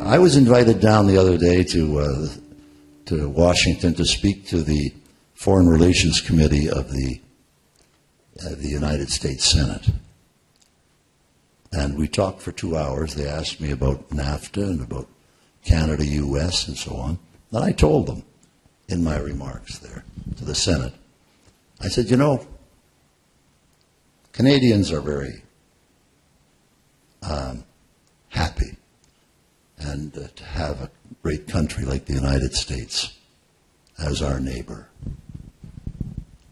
I was invited down the other day to Washington to speak to the Foreign Relations Committee of the United States Senate. And we talked for 2 hours. They asked me about NAFTA and about Canada, U.S., and so on. And I told them in my remarks there to the Senate, I said, you know, Canadians are very happy and to have a great country like the United States as our neighbor.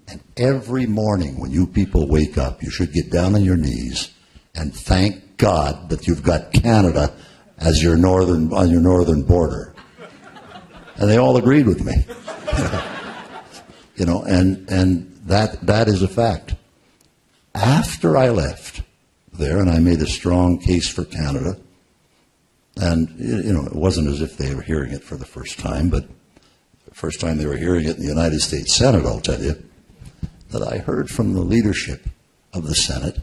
And every morning when you people wake up, you should get down on your knees and thank God that you've got Canada as on your northern border. And they all agreed with me. You know, and that is a fact. After I left there, and I made a strong case for Canada, and, you know, it wasn't as if they were hearing it for the first time, but the first time they were hearing it in the United States Senate, I'll tell you, that I heard from the leadership of the Senate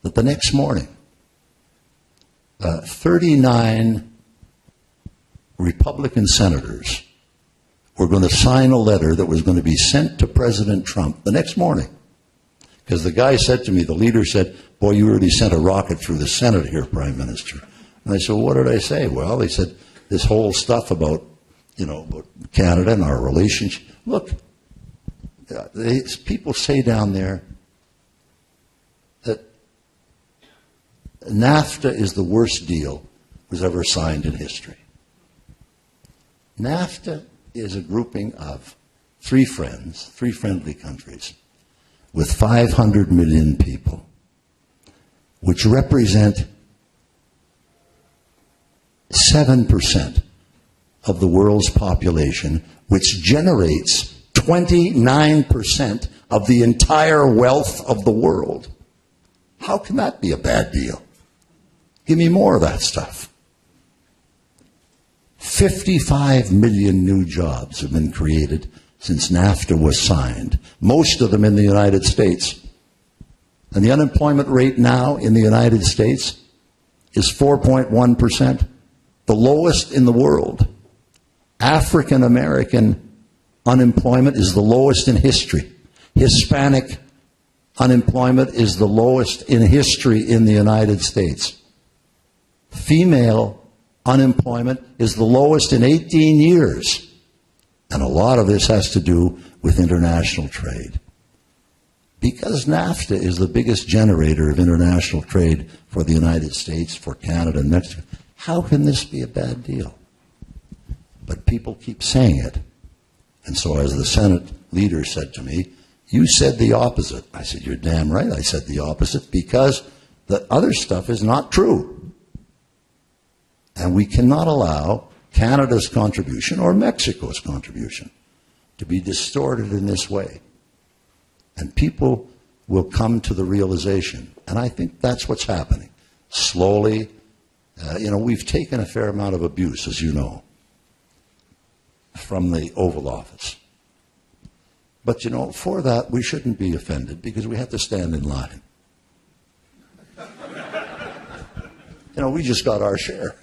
that the next morning, 39 Republican senators were going to sign a letter that was going to be sent to President Trump the next morning. Because the guy said to me, the leader said, boy, you already sent a rocket through the Senate here, Prime Minister. And I said, well, what did I say? Well, they said this whole stuff about, you know, about Canada and our relationship. Look, people say down there that NAFTA is the worst deal was ever signed in history. NAFTA is a grouping of three friendly countries with 500 million people, which represent 7% of the world's population, which generates 29% of the entire wealth of the world. How can that be a bad deal? Give me more of that stuff. 55 million new jobs have been created since NAFTA was signed, most of them in the United States. And the unemployment rate now in the United States is 4.1%, the lowest in the world. African American unemployment is the lowest in history. Hispanic unemployment is the lowest in history in the United States. Female unemployment is the lowest in 18 years. And a lot of this has to do with international trade. Because NAFTA is the biggest generator of international trade for the United States, for Canada and Mexico, how can this be a bad deal? But people keep saying it. And so as the Senate leader said to me, you said the opposite. I said, you're damn right I said the opposite, because the other stuff is not true. And we cannot allow Canada's contribution or Mexico's contribution to be distorted in this way. And people will come to the realization, and I think that's what's happening. Slowly, we've taken a fair amount of abuse, as you know, from the Oval Office. But, for that, we shouldn't be offended because we have to stand in line. We just got our share.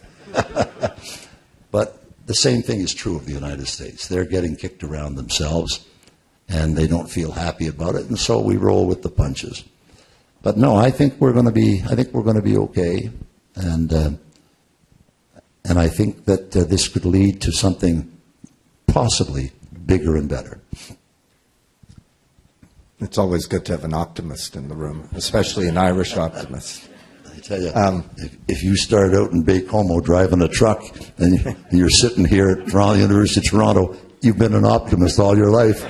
But the same thing is true of the United States. They're getting kicked around themselves, and they don't feel happy about it, and so we roll with the punches. But no, I think we're going to be okay, and I think that this could lead to something possibly bigger and better. It's always good to have an optimist in the room, especially an Irish optimist. I tell you, if you started out in Baie-Comeau driving a truck and you're sitting here at University of Toronto, you've been an optimist all your life.